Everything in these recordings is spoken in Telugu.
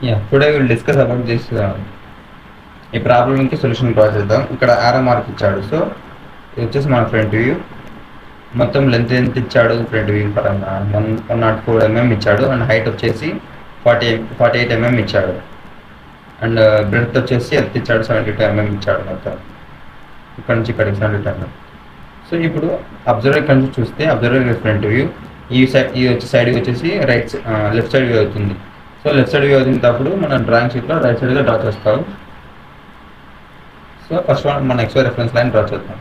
Yeah, today we'll discuss about this ఈ ప్రాబ్లమ్కి సొల్యూషన్ డ్రా చేద్దాం. ఇక్కడ ఆరో మార్క్ ఇచ్చాడు. సో ఇది వచ్చేసి మన ఫ్రంట్ వ్యూ. మొత్తం లెంత్ ఎంత ఇచ్చాడు ఫ్రంట్ వ్యూ పరంగా 104 mm ఇచ్చాడు. అండ్ హైట్ వచ్చేసి 48 mm ఇచ్చాడు. అండ్ బ్రెడ్త్ వచ్చేసి ఎంత ఇచ్చాడు 72 mm ఇచ్చాడు. మొత్తం ఇక్కడ నుంచి ఇక్కడికి 72 mm. సో ఇప్పుడు అబ్జర్వర్ ఇక్కడ నుంచి చూస్తే అబ్జర్వర్ ఫ్రంట్ వ్యూ, ఈ సైడ్ వచ్చేసి లెఫ్ట్ సైడ్ వ్యూ అవుతుంది. సో లెఫ్ట్ సైడ్ వ్యూ అవుతున్నప్పుడు మనం డ్రాయింగ్ షీట్లో రైట్ సైడ్గా డ్రా చేస్తాం. సో ఫస్ట్ మన XY రెఫరెన్స్ లైన్ డ్రా చేద్దాం.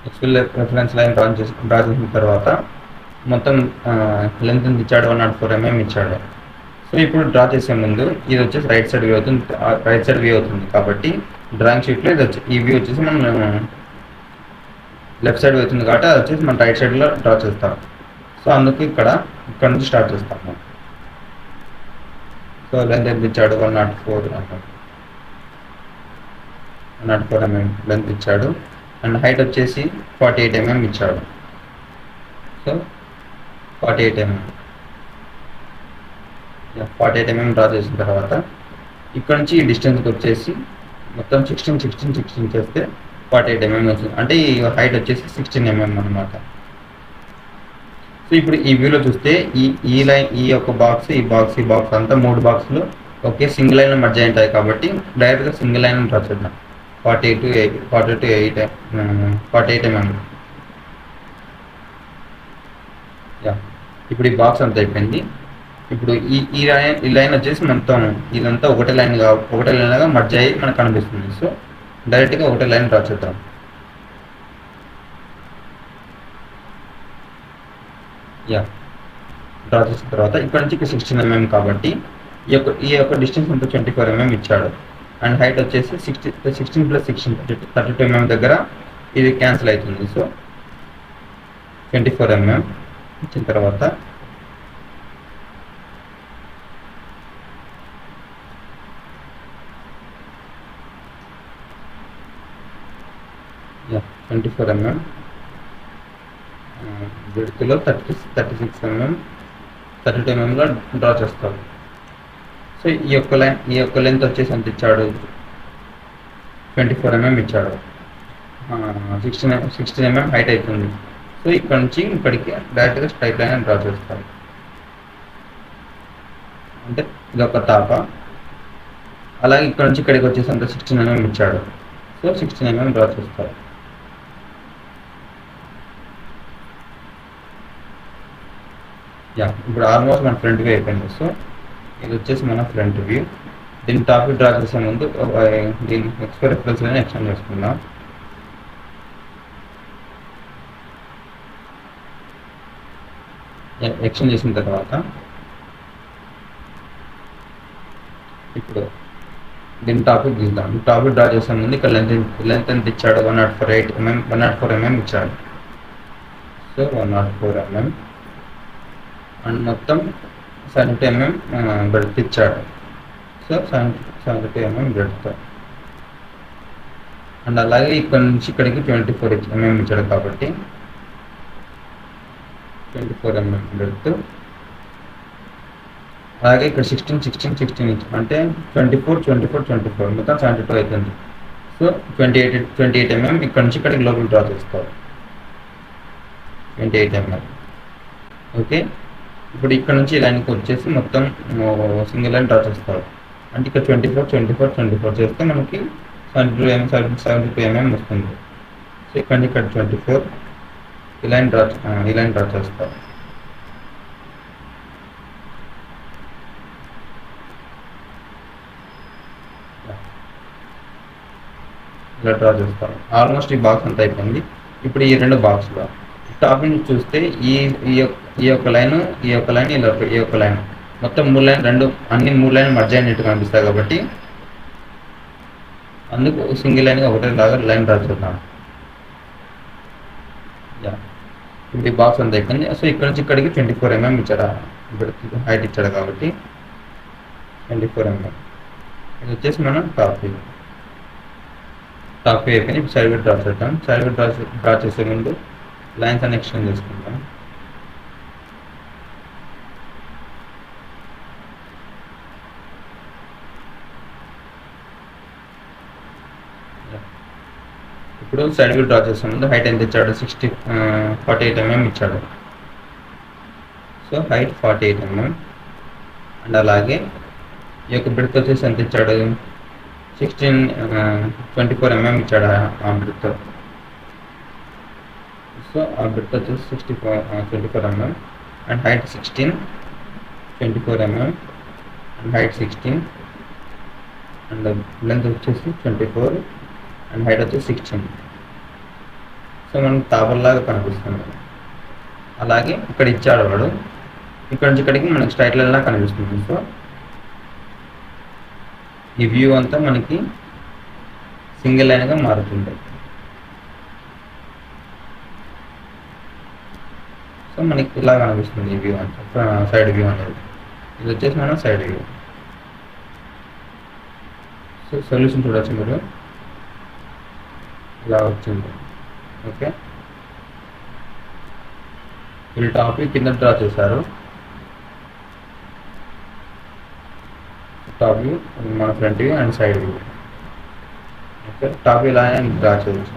XY రెఫరెన్స్ లైన్ డ్రా చేసిన తర్వాత మొత్తం లెంత్ ఎంత ఇచ్చాడు 104 mm ఇచ్చాడు. సో ఇప్పుడు డ్రా చేసే ముందు ఇది వచ్చేసి రైట్ సైడ్ వ్యూ అవుతుంది కాబట్టి డ్రాయింగ్ షీట్లో ఈ వ్యూ వచ్చేసి మనం లెఫ్ట్ సైడ్ అవుతుంది కాబట్టి అది వచ్చేసి మనం రైట్ సైడ్లో డ్రా చేస్తాం. సో అందుకు ఇక్కడ నుంచి స్టార్ట్ చేస్తాము. సో లెంత్ ఎంత ఇచ్చాడు 104 mm లెంత్ ఇచ్చాడు. అండ్ హైట్ వచ్చేసి 48 mm ఇచ్చాడు. సో 48 mm డ్రా చేసిన తర్వాత ఇక్కడ నుంచి ఈ డిస్టెన్స్కి వచ్చేసి మొత్తం 16 చేస్తే 48 mm వస్తుంది. అంటే ఈ హైట్ వచ్చేసి 16 mm అనమాట. సో ఇప్పుడు ఈ వ్యూలో చూస్తే ఈ లైన్, ఈ యొక్క బాక్స్, ఈ బాక్స్ అంతా 3 బాక్సులు ఒకే సింగిల్ లైన్ మధ్య ఉంటాయి కాబట్టి డైరెక్ట్గా సింగిల్ లైన్ డ్రా చేద్దాం. 48 mm. ఇప్పుడు ఈ బాక్స్ అంతా అయిపోయింది. ఇప్పుడు ఈ లైన్ వచ్చేసి మొత్తం ఇదంతా ఒకటే లైన్గా మర్జ్ అయ్యి మనకు కనిపిస్తుంది. సో డైరెక్ట్గా ఒకటే లైన్ డ్రా చేద్దాం. డ్రా చేసిన తర్వాత ఇక్కడ నుంచి 16 mm కాబట్టి ఈ యొక్క డిస్టెన్స్ అంతా 24 mm ఇచ్చాడు. అండ్ హైట్ వచ్చేసి 16 + 16 32 mm దగ్గర ఇది క్యాన్సిల్ అవుతుంది. సో 24 mm ఇచ్చిన తర్వాత 24 mm విడ్త్లో 36 mm 32 mm లో డ్రా చేస్తాం. సో ఈ యొక్క లెంత్ వచ్చేసి ఎంత ఇచ్చాడు 24 mm ఇచ్చాడు. 16 mm హైట్ అవుతుంది. సో ఇక్కడ నుంచి ఇక్కడికి డైరెక్ట్గా స్ట్రైట్ లైన్ డ్రా చేస్తాం. అంటే ఇది ఒక తాప. అలాగే ఇక్కడ నుంచి ఇక్కడికి వచ్చేసి అంత 16 mm ఇచ్చాడు. సో 16 mm డ్రా చేస్తారు. ఇప్పుడు ఆల్మోస్ట్ మన ఫ్రంట్ వ్యూ అయిపోయింది. సో ఇది వచ్చేసి మన ఫ్రంట్ వ్యూ. దీని టాపిక్ డ్రా చేసే ముందు దీని XY రెఫరెన్స్ లైన్ ఎక్స్టెండ్ చేసుకుందాం. ఎక్స్టెండ్ చేసిన తర్వాత ఇప్పుడు దీని టాపిక్ గీద్దాం. టాపిక్ డ్రా చేసే ముందు ఇక్కడ లెంత్ ఎంత ఇచ్చాడు 104 mm ఇచ్చాడు. సో 104 mm అండ్ మొత్తం 72 mm బ్రెడ్త్ ఇచ్చాడు. So 72 mm breadth. అండ్ అలాగే ఇక్కడ నుంచి ఇక్కడికి 24 mm ఇచ్చాడు కాబట్టి 24 mm బ్రెడ్త్. అలాగే ఇక్కడ 16 అంటే 24 మొత్తం 72 అవుతుంది. సో 28 mm ఇక్కడ నుంచి ఇక్కడికి లోపల డ్రా చేస్తారు. 28 mm. ఓకే, ఇప్పుడు ఇక్కడ నుంచి లైన్కి వచ్చేసి మొత్తం సింగిల్ లైన్ డ్రా చేస్తారు. అంటే ఇక్కడ 24 చేస్తే మనకి 72 mm వస్తుంది. సో ఇక్కడ నుంచి ఇక్కడ 24 ఈ లైన్ డ్రా చేస్తారు. ఇలా డ్రా చేస్తారు. ఆల్మోస్ట్ ఈ బాక్స్ అంతా అయిపోయింది. ఇప్పుడు ఈ 2 బాక్స్లో టాప్ నుంచి చూస్తే ఈ యొక్క లైన్ ఈ యొక్క లైన్ మొత్తం 3 లైన్ అన్ని 3 లైన్ మధ్య అయినట్టు కనిపిస్తాయి కాబట్టి అందుకు సింగిల్ లైన్గా ఒకటే లాగా లైన్ డ్రా చేద్దాం. ఇప్పుడు ఈ బాక్స్ అంతా అయిపోయింది. సో ఇక్కడ నుంచి ఇక్కడికి 24 mm ఇచ్చాడు, హైట్ ఇచ్చాడు కాబట్టి 24 mm. ఇది వచ్చేసి మనం టాప్ వ్యూ అయిపోయింది. ఇప్పుడు సైడ్ వ్యూ డ్రా చేద్దాం. సైడ్ వ్యూ డ్రా చేసే ముందు లైన్స్ అని ఎక్స్టెండ్ చేసుకుంటాం. ఇప్పుడు సైడ్ వ్యూ డ్రా చేసే ముందు హైట్ ఎంత ఇచ్చాడు? 48 mm ఇచ్చాడు. So height 48 mm. అండ్ అలాగే ఈ యొక్క బ్రెడ్త్ వచ్చేసి ఎంత ఇచ్చాడు? 24 mm ఇచ్చాడు ఆ బ్రెడ్త్. సో ఆ బ్రెడ్త్ వచ్చేసి 24 mm and height 16, 24 mm and height 16 and length వచ్చేసి 24 అండ్ హైట్ వచ్చేసి 16. సో మనకు తాబర్లాగా కనిపిస్తుంది. అలాగే ఇక్కడ ఇచ్చాడు వాడు, ఇక్కడ నుంచి ఇక్కడికి మనకి స్ట్రైట్ లైన్ లా కనిపిస్తుంది. సో ఈ వ్యూ అంతా మనకి సింగిల్ లైన్గా మారుతుంది. సో మనకి ఇలా కనిపిస్తుంది ఈ వ్యూ అంతా, సైడ్ వ్యూ అనేది. ఇది వచ్చేసి మనం సైడ్ వ్యూ. సో సొల్యూషన్ చూడవచ్చు మీరు, ఇలా వచ్చింది. ఓకే, వీళ్ళు టాపిక్ కింద డ్రా చేశారు. టాప్ వ్యూ, మన front view and side view. Okay, top view ఇలా డ్రా చేయవచ్చు.